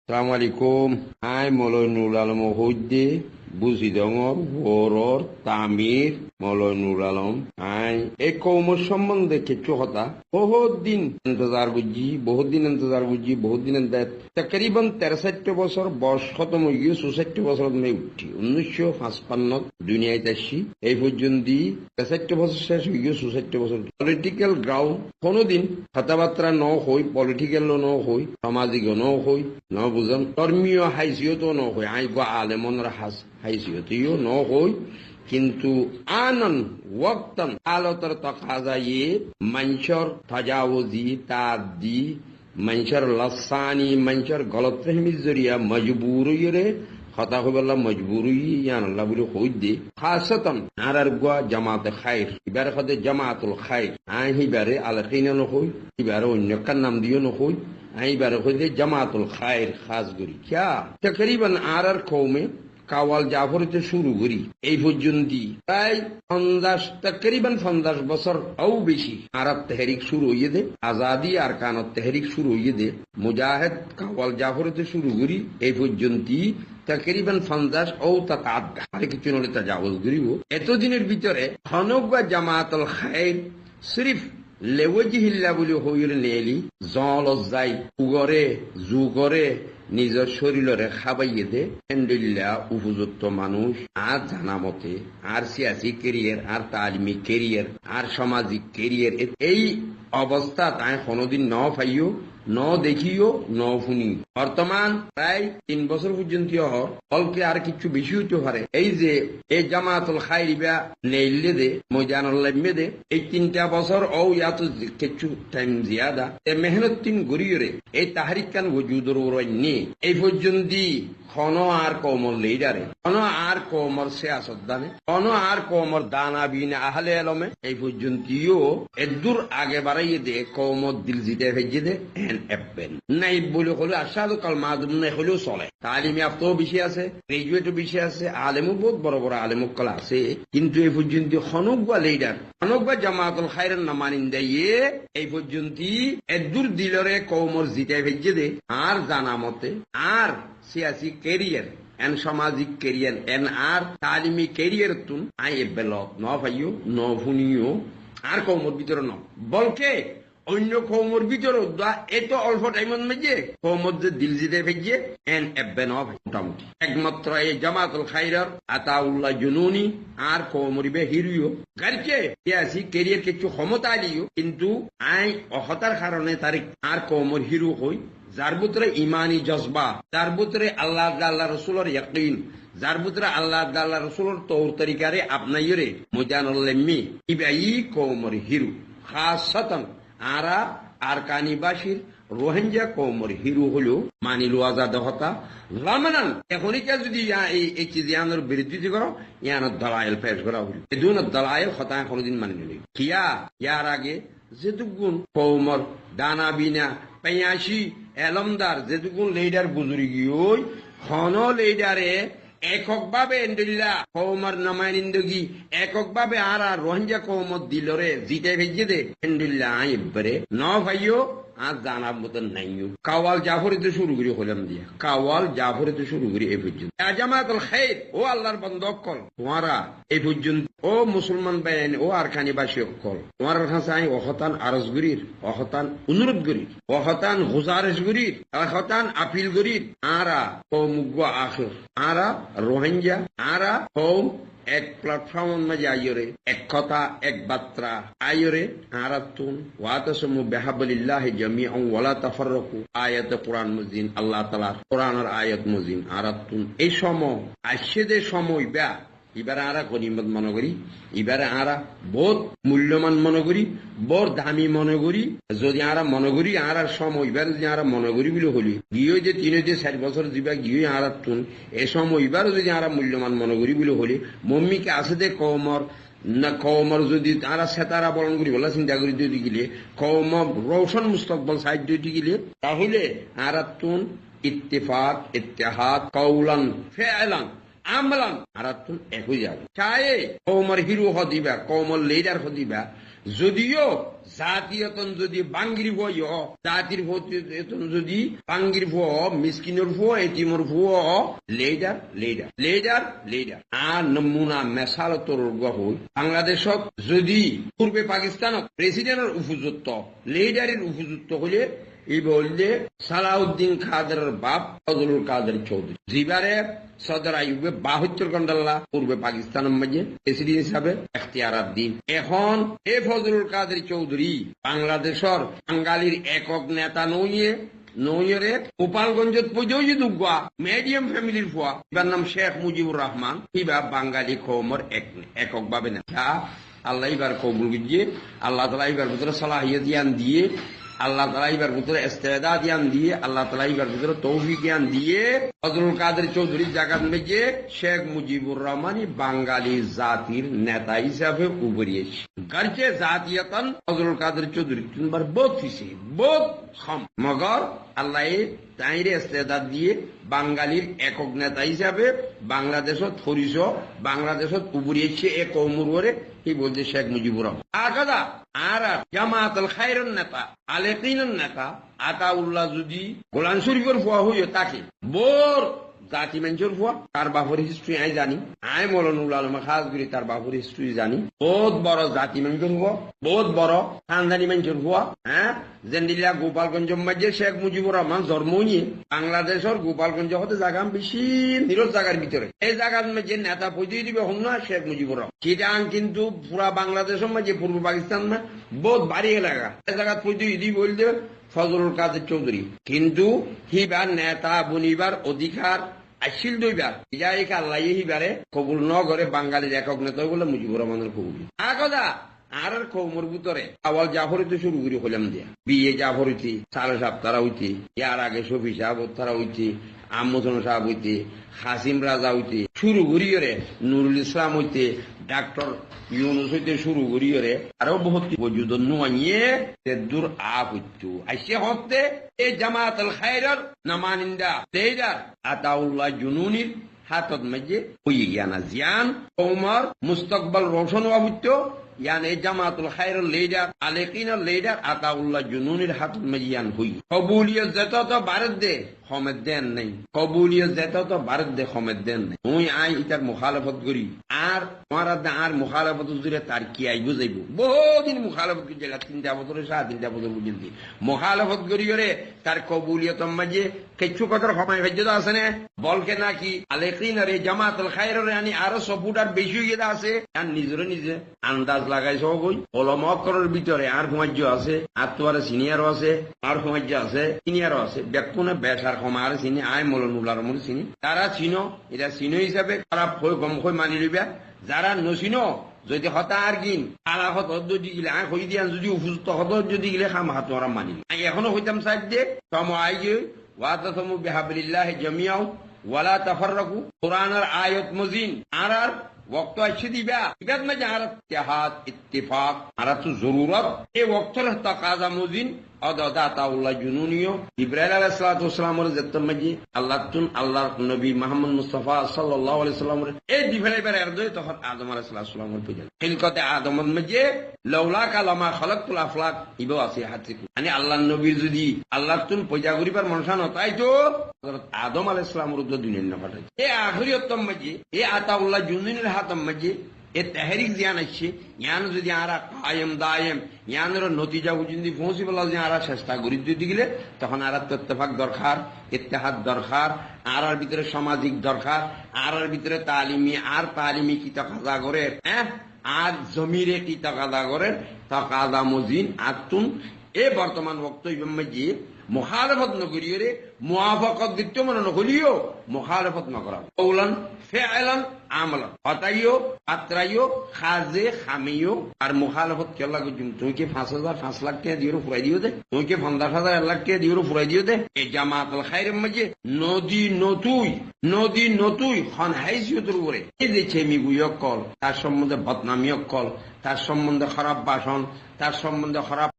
সালাম আলাইকুম। আই মলয়নুল আলম হইদে বুঝিদঙর ওরর তামির মলয়নুল আলম। আই এই কৌমর সম্বন্ধে কিছু কথা বহুত দিন ইন্তজার বুঝি তকরিবন 63 বছর বয়স খতম হয়ে গিয়ে 64 বছর মে উঠি 1955 দুনিয়ায় আসছি। এই পর্যন্ত 63 বছর শেষ হয়ে গিয়ে 64 বছর পলিটিক্যাল গ্রাউন্ড কোনোদিন কথাবার্তা ন হই, পলিটিক্যাল ন হই, সামাজিক ন হই, ন বুঝন ধর্মীয় হাইসিয়ত ন হই, আই গো আলেমনরা হাইসিয়তিও ন হই। কিন্তু আনন ওয়াক্তন আলতর তকাজায়ে মানুষের তাজাউজি তাদি মানুষের লসানি মানুষের গলত ফহমির জরিয়া মজবুরিরে হতা হইবল্লা মজবুরি ইয়ানল্লাহ বলে হই দে খাসতন আর গুয়া জামাতে খাইর ইবার খদে জামাতুল খাইর আই হিবারে আলকিনা নহই ইবারে অন্য কার নাম দিও নহই আই ইবারে হইদে জামাতুল খাইর খাস করি ক্যা তকরিবান আর কৌমে কাওয়াল জাফরতে শুরু করি এই পর্যন্ত প্রায় 50 বছর আও বেশি আরব তেহরিক শুরু হইয়ে দে আজাদি আর কানত তেহরিক শুরু হইয়ে দে মুজাহিদ কাওয়াল জাফরতে শুরু করি এই পর্যন্ত তকরিবান 50 ও তাতাদ্দা আর কিছু নলে তাজাউজ করিব। এতদিনের ভিতরে হনগা জামাতুল খাইর সিরিফ লেওয়াজিহিল্লা বলে হইল নেলি জল যাই উগরে জুগরে নিজের শরীরে খাবাইয়ে দে হেন্ডুল্লাহ উপযুক্ত মানুষ আর জানা মতে আর সিয়াসি কেরিয়ার আর তালিমি কেরিয়ার আর সামাজিক কেরিয়ার এই অবস্থা তাই কোনোদিন ন পাইও ন দেখিও ন শুনি। বর্তমান প্রায় 3 বছর পর্যন্ত হলকে আর কিছু বেশি হইতে পারে। এই যে এই জামাতুল খাইরিবা নেইলে দে মজানুল্লাহ দে এই 3টা বছর ও ইয়াত কিছু টাইম জিয়াদা মেহনত তিন গড়িয়ে এই তাহারিক কান ওজুদর ওরাইনি এই পর্যন্ত খন আর কৌমর লিডারে খন আর কৌমর সিয়াসতদানে খন আর কৌমর দানা বিনা আহলে আলমে এই পর্যন্তও এদূর আগে বাড়াইয়ে দে কৌমর দিল জিতে ভেজে দে এন এপেন নাই বলে হলে আসাদ কাল মাদুম নাই হলেও চলে। তালিমি আফতও বেশি আছে, গ্রাজুয়েটও বেশি আছে, আলেমও বহুত বড় বড় আলেমকল আছে। কিন্তু এই পর্যন্ত হনগুয়া লিডার হনগুয়া জামাতুল খাইরের নামানিন দেয়ে এই পর্যন্ত এদূর দিলরে কৌমর জিতে ভেজে দে আর জানা মতে আর সিয়াসি কেরিয়ার এন সামাজিক কেরিয়ার এন আর তালিমি কেরিয়ার তুন আই এবেল ন ভাইও ন শুনিও আর কৌমর ভিতরে ন বলকে অন্য কৌমর ভিতরে এত অল্প টাইমের মধ্যে কৌমর যে দিল জিতে ভেজে এন এবে ন ভাই মোটামুটি একমাত্র এই জামাতুল খাইরার আতাউল্লাহ জুনুনি আর কৌমরিবে হিরুও গাড়িকে সিয়াসি কেরিয়ার কিছু ক্ষমতা আলিও কিন্তু আই অহতার কারণে তার আর কৌমর হিরু হই যার ভিতরে ইমানি জজবা, যার ভিতরে আল্লাহ আল্লাহ রসুলের ইয়াকিন, যার ভিতরে আল্লাহ আল্লাহ রসুলের তৌর তরিকারে আপনাইরে মুজানুল্লাহ ইবাই কৌমর হিরু খাসাতন আরা আর কানিবাসীর রোহিঙ্গা কৌমর হিরু হলো মানিলু আজাদ হতা লামানান এখনইকা যদি এই চিজ ইয়ানোর বিরুদ্ধে করো ইয়ানোর দলাইল পেশ করা হল এই দুন দলাইল হতা কোনোদিন মানি নিল কিয়া ইয়ার আগে যেটুকুন কৌমর দানা বিনা পেয়াসি এলমদার যেটুকুন লিডার বুজুরি গিয়ে খন লিডারে এককভাবে এন্ডুল্লাহ কৌমর নমায়নিন্দগি এককভাবে আর রোহিঙ্গা কৌমত দিলরে জিতে ভেজে দে এন্ডুল্লাহ এবারে ন ভাইও আর জানার মতন নাইও কাওয়াল জাফরিতে শুরু করি হলাম দিয়া কাওয়াল জাফরিতে শুরু করি এই পর্যন্ত জামাতুল খাইর ও আল্লাহর বন্দক কল তোমারা এই পর্যন্ত ও মুসলমান বাইন ও আরকানিবাসী কল তোমার কাছে আমি অহতান আরজ গরির অহতান অনুরোধ গরির অহতান গুজারিশ গরির অহতান আপিল গরির আরা কৌম মুগুয়া আখির আরা রোহিঙ্গা আরা কৌম এক প্ল্যাটফর্ম মাঝে আইরে এক কথা এক বার্তা আইরে আরাতুন ওয়াতাসমু বিহাবলিল্লাহি জামিআন ওয়ালা তাফাররাকু আয়াত কোরআন মুজিন আল্লাহ তাআলার কোরআনের আয়াত মুজিন আরাতুন এই সময় আসছে যে সময় বা এবারে আরা গনিমত মনে করি এবারে আরা বহুত মূল্যবান মনে করি বড় দামি মনে করি যদি আরা মনে করি আর সময় এবার যদি আরা মনে করি বলে হলি গিয়ে যে 3-4 বছর দিবা গিয়ে আরা তুন এ সময় এবারও যদি আরা মূল্যবান মনে করি বলে হলি মম্মিকে আছে দে কৌমর না কৌমর যদি তারা সেতারা বরণ করি বলা চিন্তা করি দুই গিলে কৌমর রৌশন মুস্তকবল সাইড দুইটি গিলে তাহলে আরা তুন ইত্তেফাক ইত্তেহাদ কৌলান ফেলান আমলান আরাতুন একই যাবে চায়ে কৌমর হিরো হদিবা কৌমর লিডার হদিবা যদিও জাতীয়তন যদি বাঙ্গির ভয় জাতির ভোটন যদি বাঙ্গির ভুয় মিসকিনের ভুয় এটিমর ভুয় লিডার লিডার লিডার লিডার আর নমুনা মেশাল তোর হই বাংলাদেশত যদি পূর্বে পাকিস্তানত প্রেসিডেন্টের উপযুক্ত লিডারের উপযুক্ত হলে এই বললে সালাউদ্দিন কাদেরের বাপ ফজলুল কাদের চৌধুরী জিবারে সদর আইবে 72 ঘন্টাল্লা পূর্বে পাকিস্তানের মাঝে প্রেসিডেন্ট হিসাবে এখতিয়ারাত দিন এখন এ ফজলুল কাদের চৌধুরী বাংলাদেশের বাঙালির একক নেতা নইয়ে গোপালগঞ্জত পর্যন্ত দুগুয়া মিডিয়াম ফ্যামিলির ফুয়া এবার নাম শেখ মুজিবুর রহমান ইবা বাঙালি কৌমর একক ভাবে নেতা আল্লাহ এবার কবুল বুঝিয়ে আল্লাহ তালা এবার ভিতরে সালাহিয়ত জ্ঞান দিয়ে আল্লাহ তালা এবার ভিতরে ইস্তেদা জ্ঞান দিয়ে আল্লাহ তালা এবার ভিতরে তৌফিক জ্ঞান দিয়ে ফজলুল কাদের চৌধুরীর জায়গা মেজে শেখ মুজিবুর রহমানই বাঙালি জাতির নেতা হিসাবে উভরিয়েছে গার্জে জাতীয়তন ফজলুল কাদের চৌধুরী তিনবার বোধ হয়েছে বোধ কম মগর আল্লাহ তাইরে ইস্তেদা দিয়ে বাঙালির একক নেতা হিসাবে বাংলাদেশত ফরিস বাংলাদেশত উভরিয়েছে এ কৌমুরে এই বলছে শেখ মুজিবুর রহমান আর কথা আর জামাতুল খায়রের নেতা আলেকিনের নেতা আতাউল্লাহ যদি গোলাম শরীফের ফুয়া হইও তাকে বোর জাতি মানুষের ফুয়া তার বাপের হিস্ট্রি আমি জানি আমি মৌলানুল আলম খাস করি তার বাপের হিস্ট্রি জানি বহুত বড় জাতি মানুষের ফুয়া বহুত বড় খানদানি মানুষের ফুয়া হ্যাঁ জেন্ডিলা গোপালগঞ্জের মাঝে শেখ মুজিবুর রহমান জন্ম নিয়ে বাংলাদেশের গোপালগঞ্জ হতে জায়গা বেশি নিরজ জায়গার ভিতরে এই জায়গার মাঝে নেতা পৌঁছে দিবে হন না শেখ মুজিবুর রহমান চিটাং কিন্তু পুরা বাংলাদেশের মাঝে পূর্ব পাকিস্তান না বহুত ভারী এলাকা এই জায়গা পৌঁছে দিবি বলতে ফজলুল কাদের চৌধুরী কিন্তু হিবার নেতা বনিবার অধিকার আসিল দুইবার ইজাইকে আল্লাহ হিবারে কবুল ন করে বাঙালির একক নেতা বলে মুজিবুর রহমানের কবুল আগদা আর কৌমর ভিতরে আওয়াল জাফরিতে শুরু করে হলাম দিয়া বিয়ে জাফরিতে সালে সাহেব তারা হইতে ইয়ার আগে শফি সাহেব তারা হইতে আমোদন সাহেব হইতে হাসিম রাজা হইতে শুরু করিয়ে নুরুল ইসলাম হইতে ডাক্তার ইউনুস হইতে শুরু করিয়ে আরো বহুত পর্যন্ত নুয়াইয়ে দূর আপ হইতো আইসে হতে এই জামাতুল খায়রের নামানিন্দা দেইদার আতাউল্লাহ জুনুনির হাতত মাঝে হই ইয়ানা জিয়ান ওমর মুস্তাকবাল রোশন হইতো ইয়ান এই জামাতুল খায়রের লিডার আলেকিনের লিডার আতাউল্লাহ জুনুনির হাতত মাঝে ইয়ান হই কবুলিয়ত যত তো ভারত দে খমের দেন নাই কবুলিয়ত যেত তো ভারত দে খমের দেন নাই তুই আই ইটার মুখালফত করি আর তোমার আর মুখালফত জুড়ে তার কি আই বুঝাইব বহুদিন মুখালফত করি জেলা 3টা বছর 3.5 বছর পর্যন্ত মুখালফত করি রে তার কবুলিয়তর মাঝে কিছু কথার সময় ভেজ্য আছে না বলকে নাকি আলেকিন রে জামাতুল খায়রের আনি আরো সপুটার বেশি হয়ে আছে আর নিজে আন্দাজ লাগাই সব কই ওলামাকরের ভিতরে আর সমাজ্য আছে আর তোমার সিনিয়রও আছে আর সমাজ্য আছে সিনিয়রও আছে ব্যক্তনে বেসার ক্ষমার চিনি আই মৌলানুল আলমের চিনি তারা চিনো এটা চিনো হিসাবে খারাপ হয়ে গম হয়ে মানি লইবা যারা নচিনো যদি হতা আর কিন আলা হত যদি গিলে আই হই দিয়া যদি উপযুক্ত হত যদি গিলে খাম হাত মারা মানি আমি এখনো হইতাম সাইড দে তম আইগে ওয়াতাসমু বিহাবলিল্লাহি জামিআও ওয়ালা তাফাররাকু কুরআনের আয়াত মজিন আর वक्त अच्छी दिव्या इबाद में जहाँ इत्तेहाद इत्तिफाक आरत जरूरत ये वक्त तकाजा मुजिन अदाताउल्लाह जुनूनियो इब्राहिम अलैहिस्सलाम और जत्तम मजी अल्लाह तुन अल्लाह नबी मोहम्मद मुस्तफा सल्लल्लाहु अलैहि वसल्लम ए दिफले पर अर्दो तो आदम अलैहिस्सलाम पर पेजल खिलकत आदम मजे लौला का लमा खलकतुल अफलाक इबो आसी हातिकु यानी अल्लाह नबी जुदी अल्लाह तुन पूजा करी पर मनसान होताई तो आदम अलैहिस्सलाम रुद्द दुनिया न फटाई ए आखिरियतम मजी ए आताउल्लाह जुनूनिर हातम मजी এ তাহরিক জিয়ান আছে ইয়ান যদি আরা কায়েম দায়েম ইয়ানের নতিজা পর্যন্ত পৌঁছিবলা যে আরা চেষ্টা করি যদি গেলে তখন আরা ইত্তেফাক দরকার ইত্তেহাদ দরকার আরার ভিতরে সামাজিক দরকার আরার ভিতরে তালিমি কি তাকাদা করে হ্যাঁ আর জমিরে কি তাকাদা করে তাকাদা মজিন আতুন এ বর্তমান বক্তব্য মধ্যে মুখালফত নকরিয়ে রে মুআফাকাত দিতে মনে নকলিও মুখালফত নকরা কওলান ফিআলান আমলান হতাইও আত্রাইও খাজে খামিও আর মুখালফত কেলা গুজুম তুই কি 5,000 5 লাখ টাকা দিও ফুরাই দিও দে তুই কি 50,000 1 লাখ টাকা দিও ফুরাই দিও দে এই জামাতুল খায়রের মধ্যে নদী নতুই খান হাইসিয়তের উপরে এই যে চেমিগুয়ক কল তার সম্বন্ধে বদনামিয়ক কল তার সম্বন্ধে খারাপ ভাষণ তার সম্বন্ধে খারাপ